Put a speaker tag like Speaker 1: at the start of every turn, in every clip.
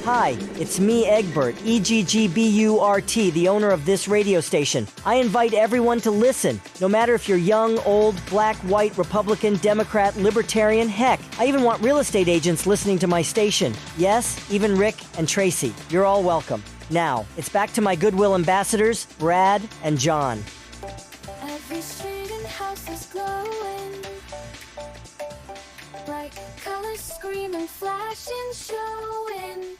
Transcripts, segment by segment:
Speaker 1: Hi, it's me, Egbert, Egggburt, the owner of this radio station. I invite everyone to listen, no matter if you're young, old, black, white, Republican, Democrat, Libertarian, heck, I even want real estate agents listening to my station. Yes, even Rick and Tracy. You're all welcome. Now, it's back to my Goodwill ambassadors, Brad and John.
Speaker 2: Every street and house is glowing, bright colors screaming, flashing, showing.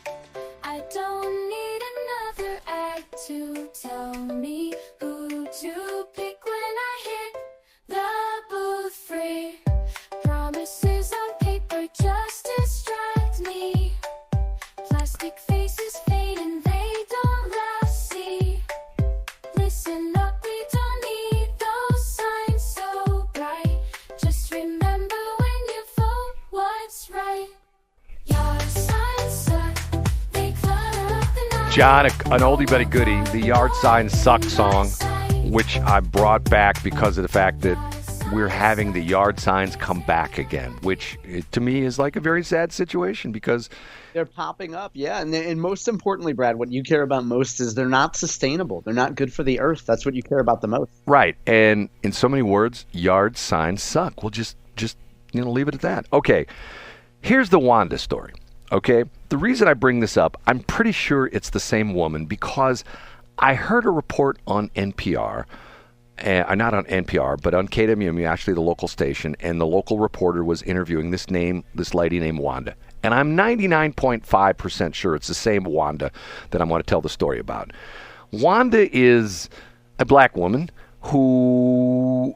Speaker 2: I don't need another ad to tell me who to pick when I hit the booth. Free promises on paper just distract me. Plastic faces fade and they don't last. See, listen up, we don't need those signs so bright. Just remember when you vote what's right. Yard signs suck, they clutter up the night.
Speaker 3: John, an oldie but a goodie, the Yard Signs Suck song, which I brought back because of the fact that we're having the yard signs come back again, which to me is like a very sad situation because
Speaker 4: they're popping up, yeah. And most importantly, Brad, what you care about most is they're not sustainable. They're not good for the earth. That's what you care about the most.
Speaker 3: Right. And in so many words, yard signs suck. We'll just leave it at that. Okay. Here's the Wanda story. Okay. The reason I bring this up, I'm pretty sure it's the same woman because I heard a report on NPR. Not on NPR, but on KWMU, actually the local station, and the local reporter was interviewing this lady named Wanda. And I'm 99.5% sure it's the same Wanda that I'm going to tell the story about. Wanda is a black woman who,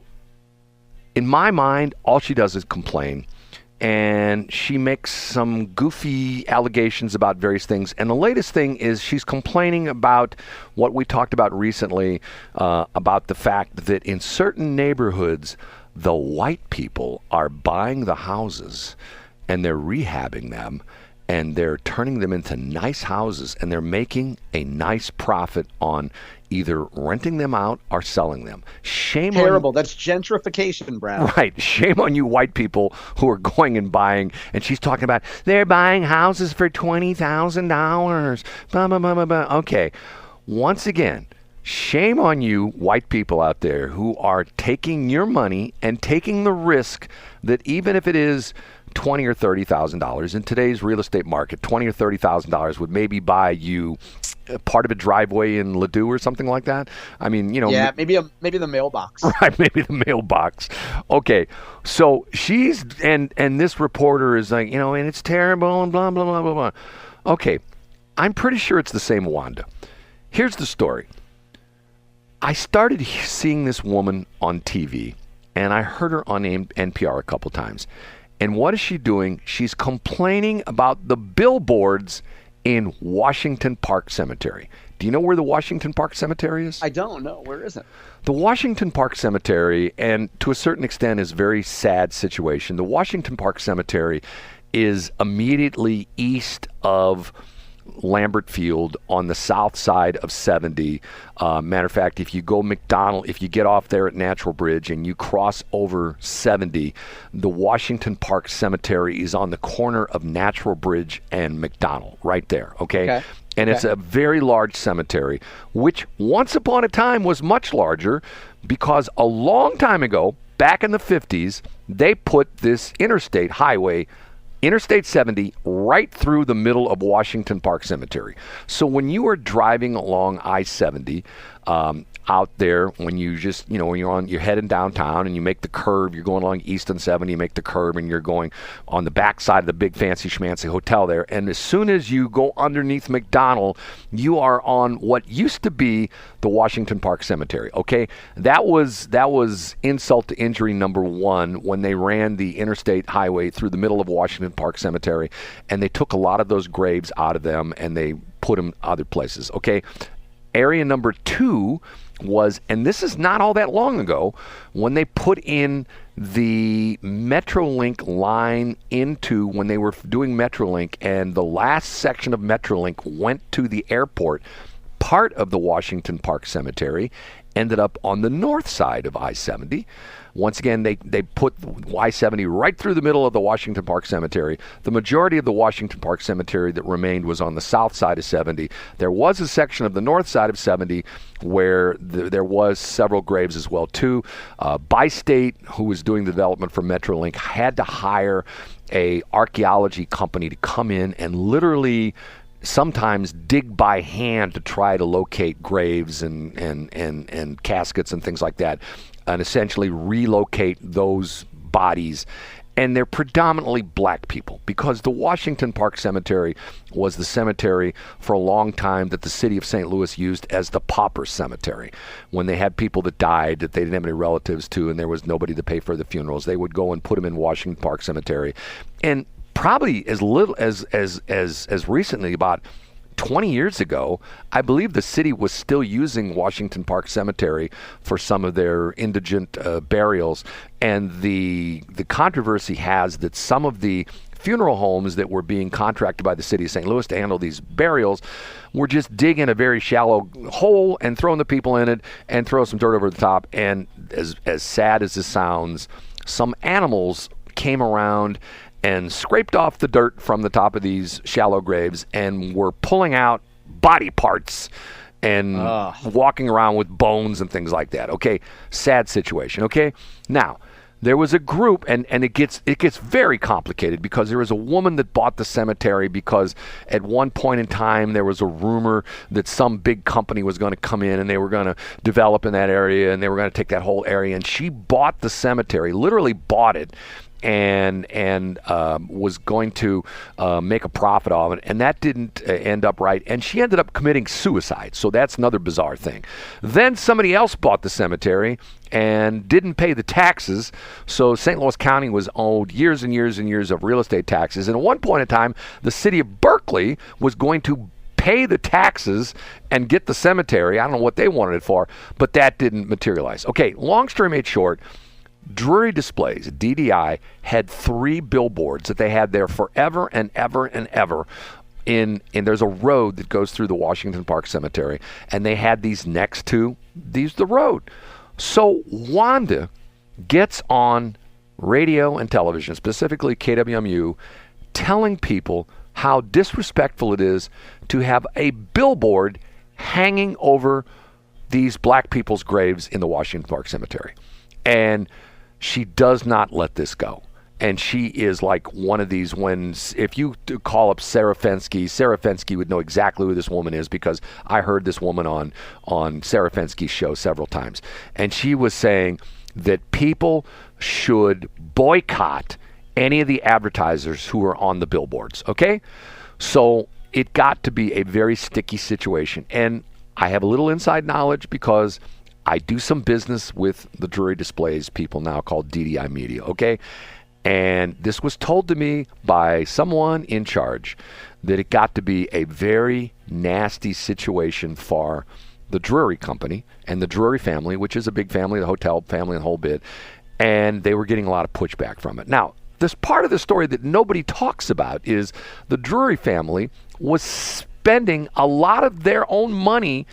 Speaker 3: in my mind, all she does is complain. And she makes some goofy allegations about various things. And the latest thing is she's complaining about what we talked about recently, about the fact that in certain neighborhoods, the white people are buying the houses and they're rehabbing them and they're turning them into nice houses and they're making a nice profit on either renting them out or selling them.
Speaker 4: Terrible. That's gentrification, Brad.
Speaker 3: Right. Shame on you white people who are going and buying. And she's talking about they're buying houses for $20,000. Blah, blah, blah, blah, blah. Okay. Once again, shame on you white people out there who are taking your money and taking the risk that even if it is $20,000 or $30,000 in today's real estate market, $20,000 or $30,000 would maybe buy you part of a driveway in Ladue or something like that. I mean,
Speaker 4: yeah, maybe the mailbox.
Speaker 3: Right, maybe the mailbox. Okay, so she's and this reporter is like, and it's terrible and blah blah blah blah blah. Okay, I'm pretty sure it's the same Wanda. Here's the story. I started seeing this woman on TV, and I heard her on NPR a couple times. And what is she doing? She's complaining about the billboards in Washington Park Cemetery. Do you know where the Washington Park Cemetery is?
Speaker 4: I don't know. Where is it?
Speaker 3: The Washington Park Cemetery, and to a certain extent is a very sad situation. The Washington Park Cemetery is immediately east of Lambert Field on the south side of 70. Matter of fact, if you go if you get off there at Natural Bridge and you cross over 70, the Washington Park Cemetery is on the corner of Natural Bridge and McDonald, right there, okay? And it's a very large cemetery, which once upon a time was much larger because a long time ago, back in the 50s, they put this interstate highway Interstate 70 right through the middle of Washington Park Cemetery. So when you are driving along I-70 out there, when you just, when you're heading downtown and you make the curve, you're going along East and 70, you make the curve and you're going on the back side of the big fancy schmancy hotel there. And as soon as you go underneath McDonald, you are on what used to be the Washington Park Cemetery. Okay, that was insult to injury number one when they ran the interstate highway through the middle of Washington Park Cemetery, and they took a lot of those graves out of them and they put them other places. Okay, area number two was, and this is not all that long ago, when they put in the Metrolink line into, when they were doing Metrolink, and the last section of Metrolink went to the airport. part of the Washington Park Cemetery ended up on the north side of I-70. Once again, they put I-70 right through the middle of the Washington Park Cemetery. The majority of the Washington Park Cemetery that remained was on the south side of 70. There was a section of the north side of 70 where there was several graves as well, too. Bi-State, who was doing the development for Metrolink, had to hire a archaeology company to come in and literally sometimes dig by hand to try to locate graves and caskets and things like that, and essentially relocate those bodies. And they're predominantly black people, because the Washington Park Cemetery was the cemetery for a long time that the city of St. Louis used as the pauper cemetery. When they had people that died that they didn't have any relatives to and there was nobody to pay for the funerals, they would go and put them in Washington Park Cemetery. And probably as little as recently, about 20 years ago, I believe the city was still using Washington Park Cemetery for some of their indigent burials. And the controversy has that some of the funeral homes that were being contracted by the city of St. Louis to handle these burials were just digging a very shallow hole and throwing the people in it and throw some dirt over the top. And as sad as this sounds, some animals came around and scraped off the dirt from the top of these shallow graves and were pulling out body parts and walking around with bones and things like that. Okay, sad situation. Okay, now there was a group, and it gets very complicated, because there was a woman that bought the cemetery because at one point in time there was a rumor that some big company was going to come in and they were going to develop in that area and they were going to take that whole area, and she bought the cemetery, literally bought it, and was going to make a profit of it, and that didn't end up right, and she ended up committing suicide. So that's another bizarre thing. Then somebody else bought the cemetery and didn't pay the taxes, so St. Louis County was owed years and years and years of real estate taxes, and at one point in time, the city of Berkeley was going to pay the taxes and get the cemetery. I don't know what they wanted it for, but that didn't materialize. Okay, long story made short, Drury Displays, DDI, had 3 billboards that they had there forever and ever and ever. And there's a road that goes through the Washington Park Cemetery, and they had these next to the road. So Wanda gets on radio and television, specifically KWMU, telling people how disrespectful it is to have a billboard hanging over these black people's graves in the Washington Park Cemetery. And she does not let this go. And she is like one of these, if you call up Sarah Fensky would know exactly who this woman is, because I heard this woman on Sarah Fensky's show several times. And she was saying that people should boycott any of the advertisers who are on the billboards, okay? So it got to be a very sticky situation. And I have a little inside knowledge because I do some business with the Drury Displays people now, called DDI Media, okay? And this was told to me by someone in charge, that it got to be a very nasty situation for the Drury company and the Drury family, which is a big family, the hotel family and the whole bit, and they were getting a lot of pushback from it. Now, this part of the story that nobody talks about is the Drury family was spending a lot of their own money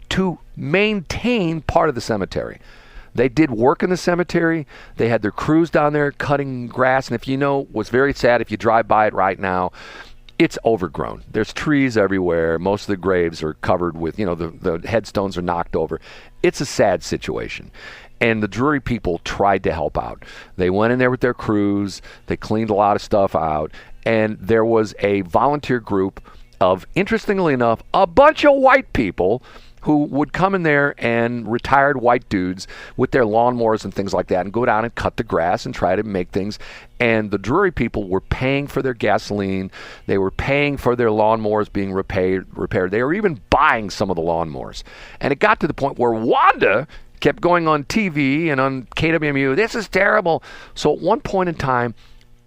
Speaker 3: to maintain part of the cemetery. They did work in the cemetery. They had their crews down there cutting grass. And if you know, what's very sad, if you drive by it right now, it's overgrown. There's trees everywhere. Most of the graves are covered with, the headstones are knocked over. It's a sad situation. And the Drury people tried to help out. They went in there with their crews. They cleaned a lot of stuff out. And there was a volunteer group of, interestingly enough, a bunch of white people who would come in there, and retired white dudes with their lawnmowers and things like that, and go down and cut the grass and try to make things. And the Drury people were paying for their gasoline. They were paying for their lawnmowers being repaired. They were even buying some of the lawnmowers. And it got to the point where Wanda kept going on TV and on KWMU, this is terrible. So at one point in time,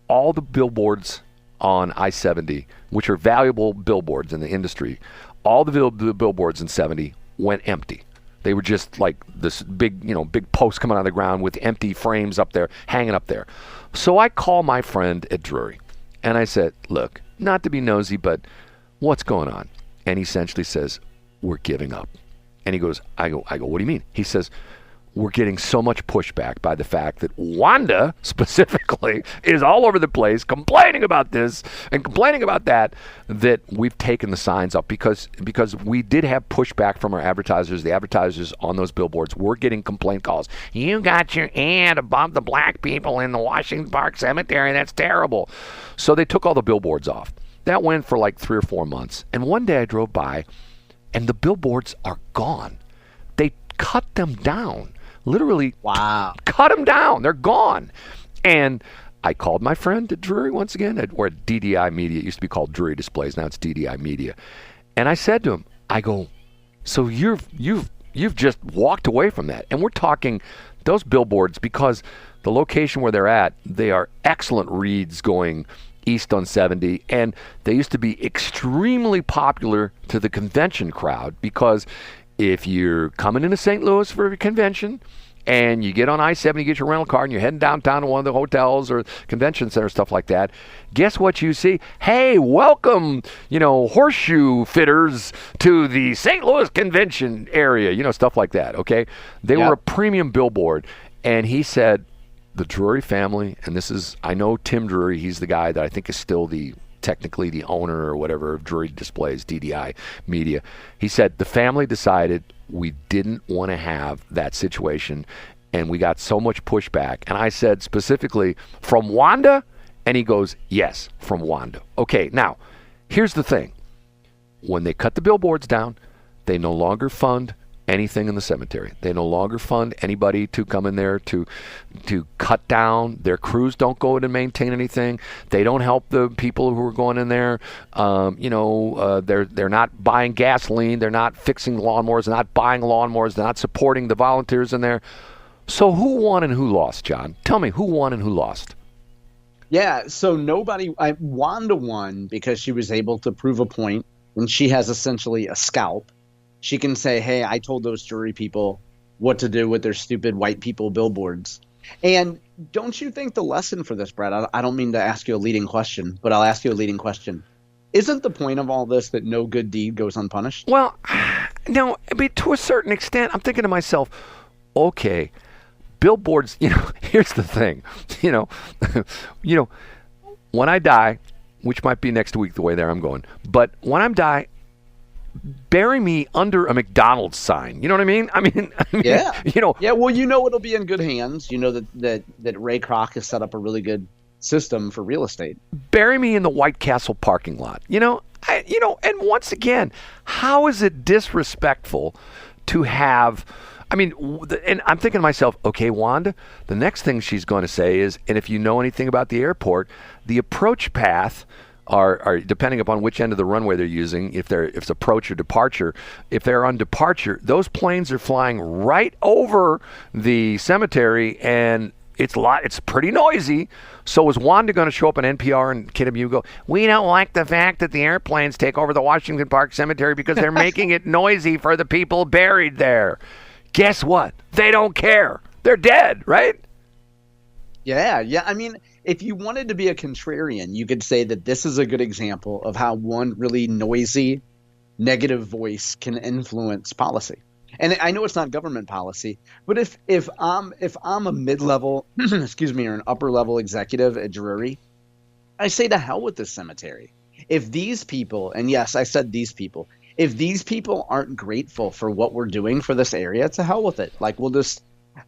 Speaker 3: all the billboards on I-70, which are valuable billboards in the industry, all the billboards in 70 went empty. They were just like this big post coming out of the ground with empty frames up there, hanging up there. So I call my friend at Drury, and I said, look, not to be nosy, but what's going on? And he essentially says, we're giving up. And he goes, I go, what do you mean? He says, we're getting so much pushback by the fact that Wanda specifically is all over the place complaining about this and complaining about that, that we've taken the signs up because we did have pushback from our advertisers. The advertisers on those billboards were getting complaint calls. You got your ad above the black people in the Washington Park Cemetery. That's terrible. So they took all the billboards off. That went for like 3 or 4 months. And one day I drove by and the billboards are gone. They cut them down. Literally,
Speaker 4: wow,
Speaker 3: cut them down. They're gone. And I called my friend at Drury once again, or at DDI Media. It used to be called Drury Displays. Now it's DDI Media. And I said to him, I go, so you've just walked away from that. And we're talking those billboards, because the location where they're at, they are excellent reads going east on 70, and they used to be extremely popular to the convention crowd, because if you're coming into St. Louis for a convention and you get on I-70, you get your rental car, and you're heading downtown to one of the hotels or convention center, stuff like that, guess what you see? Hey, welcome, horseshoe fitters to the St. Louis convention area, stuff like that, okay? They were a premium billboard, and he said, the Drury family, and this is, I know Tim Drury, he's the guy that I think is still technically the owner or whatever of Drury Displays, DDI Media. He said the family decided we didn't want to have that situation, and we got so much pushback. And I said specifically, from Wanda? And he goes, yes, from Wanda. Okay, now, here's the thing. When they cut the billboards down, they no longer fund anything in the cemetery. They no longer fund anybody to come in there to cut down. Their crews don't go in and maintain anything. They don't help the people who are going in there. They're not buying gasoline. They're not fixing lawnmowers. They're not buying lawnmowers. They're not supporting the volunteers in there. So who won and who lost, John? Tell me, who won and who lost?
Speaker 4: Yeah, so Wanda won because she was able to prove a point, and she has essentially a scalp. She can say, hey, I told those Drury people what to do with their stupid white people billboards. And don't you think the lesson for this, Brad, I don't mean to ask you a leading question, but I'll ask you a leading question. Isn't the point of all this that no good deed goes unpunished?
Speaker 3: Well, no, I mean, to a certain extent, I'm thinking to myself, okay, billboards, here's the thing, when I die, which might be next week the way there I'm going, but when I die, bury me under a McDonald's sign. You know what I mean?
Speaker 4: Yeah. Yeah, well, it'll be in good hands. You know that Ray Kroc has set up a really good system for real estate.
Speaker 3: Bury me in the White Castle parking lot. And once again, how is it disrespectful to have, and I'm thinking to myself, okay, Wanda, the next thing she's going to say is, and if you know anything about the airport, the approach path are depending upon which end of the runway they're using, if it's approach or departure. If they're on departure, those planes are flying right over the cemetery, and it's pretty noisy. So is Wanda going to show up on NPR and KW go, we don't like the fact that the airplanes take over the Washington Park Cemetery because they're making it noisy for the people buried there? Guess what? They don't care. They're dead, right?
Speaker 4: Yeah. If you wanted to be a contrarian, you could say that this is a good example of how one really noisy, negative voice can influence policy. And I know it's not government policy, but if I'm a mid-level, or an upper-level executive at Drury, I say to hell with this cemetery. If these people, and yes, I said these people, if these people aren't grateful for what we're doing for this area, to hell with it. Like, we'll just...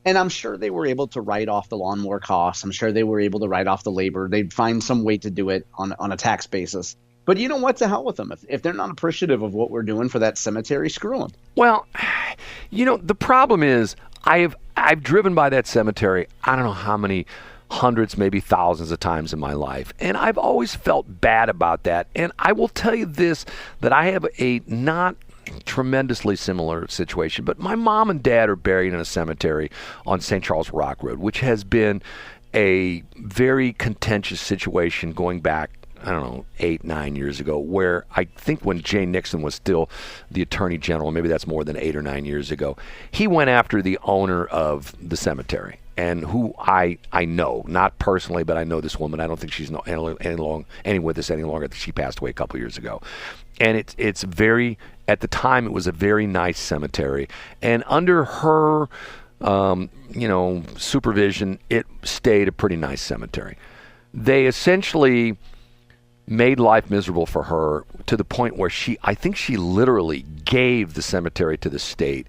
Speaker 4: And I'm sure they were able to write off the lawnmower costs. I'm sure they were able to write off the labor. They'd find some way to do it on a tax basis. But you know what? To hell with them. If they're not appreciative of what we're doing for that cemetery, screw them.
Speaker 3: Well, the problem is I've driven by that cemetery, I don't know how many hundreds, maybe thousands of times in my life. And I've always felt bad about that. And I will tell you this, that I have a not tremendously similar situation, but my mom and dad are buried in a cemetery on St. Charles Rock Road, which has been a very contentious situation going back I don't know, 8, 9 years ago, where I think when Jay Nixon was still the Attorney General, maybe that's more than 8 or 9 years ago, he went after the owner of the cemetery, and who I know, not personally, but I know this woman. I don't think she's any with us any longer. She passed away a couple years ago. And it's very, at the time, it was a very nice cemetery. And under her, supervision, it stayed a pretty nice cemetery. They essentially made life miserable for her to the point where I think she literally gave the cemetery to the state,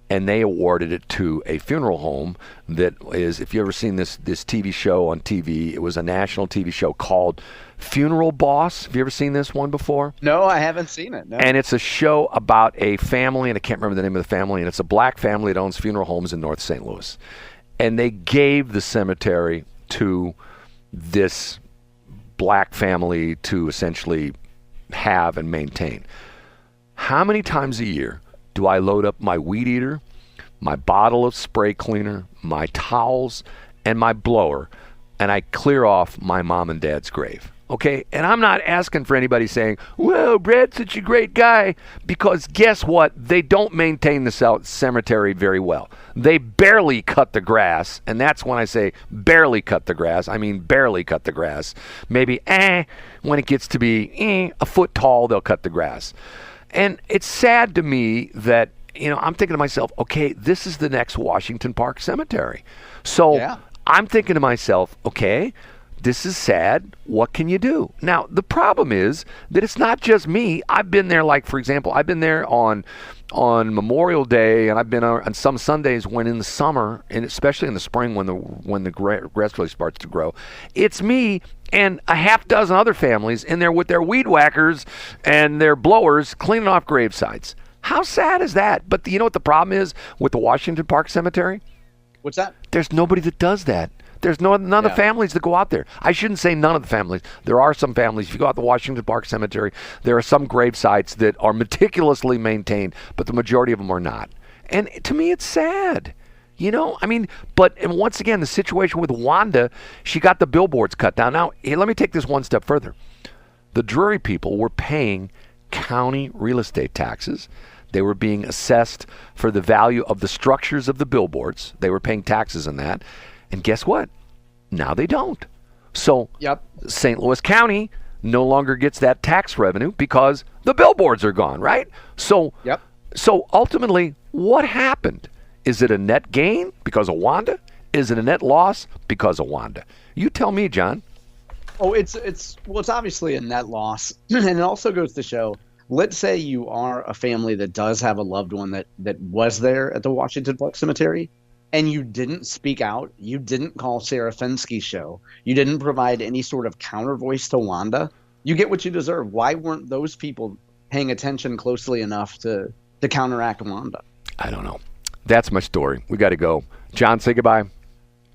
Speaker 3: and they awarded it to a funeral home that is, if you've ever seen this TV show on TV, it was a national TV show called Funeral Boss. Have you ever seen this one before?
Speaker 4: No, I haven't seen it. No.
Speaker 3: And it's a show about a family, and I can't remember the name of the family, and it's a black family that owns funeral homes in North St. Louis. And they gave the cemetery to this black family to essentially have and maintain. How many times a year do I load up my weed eater, my bottle of spray cleaner, my towels, and my blower, and I clear off my mom and dad's grave? Okay? And I'm not asking for anybody saying, well, Brad's such a great guy, because guess what? They don't maintain the cemetery very well. They barely cut the grass, and that's when I say barely cut the grass. I mean barely cut the grass. Maybe, when it gets to be a foot tall, they'll cut the grass. And it's sad to me that, I'm thinking to myself, okay, this is the next Washington Park Cemetery. So yeah. I'm thinking to myself, okay, this is sad. What can you do? Now, the problem is that it's not just me. I've been there, like, for example, I've been there on Memorial Day, and I've been on some Sundays when in the summer, and especially in the spring when the grass really starts to grow. It's me and a half dozen other families in there with their weed whackers and their blowers cleaning off gravesites. How sad is that? But you know what the problem is with the Washington Park Cemetery?
Speaker 4: What's that?
Speaker 3: There's nobody that does that. There's none of the families that go out there. I shouldn't say none of the families. There are some families. If you go out to Washington Park Cemetery, there are some grave sites that are meticulously maintained, but the majority of them are not. And to me, it's sad. But once again, the situation with Wanda, she got the billboards cut down. Now, let me take this one step further. The Drury people were paying county real estate taxes. They were being assessed for the value of the structures of the billboards. They were paying taxes on that. And guess what? Now they don't. So St. Louis County no longer gets that tax revenue because the billboards are gone, right? So ultimately, what happened? Is it a net gain because of Wanda? Is it a net loss because of Wanda? You tell me, John.
Speaker 4: Oh, it's obviously a net loss. And it also goes to show, let's say you are a family that does have a loved one that was there at the Washington Park Cemetery, and you didn't speak out, you didn't call Sarah Fenske show, you didn't provide any sort of counter voice to Wanda, you get what you deserve. Why weren't those people paying attention closely enough to counteract Wanda?
Speaker 3: I don't know. That's my story. We got to go. John, say goodbye.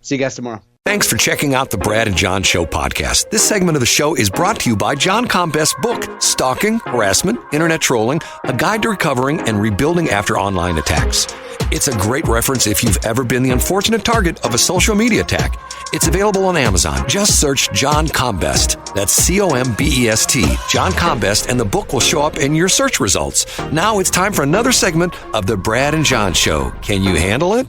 Speaker 4: See you guys tomorrow.
Speaker 5: Thanks for checking out the Brad and John Show podcast. This segment of the show is brought to you by John Combest's book, Stalking, Harassment, Internet Trolling, A Guide to Recovering and Rebuilding After Online Attacks. It's a great reference if you've ever been the unfortunate target of a social media attack. It's available on Amazon. Just search John Combest. That's Combest, John Combest, and the book will show up in your search results. Now it's time for another segment of the Brad and John Show. Can you handle it?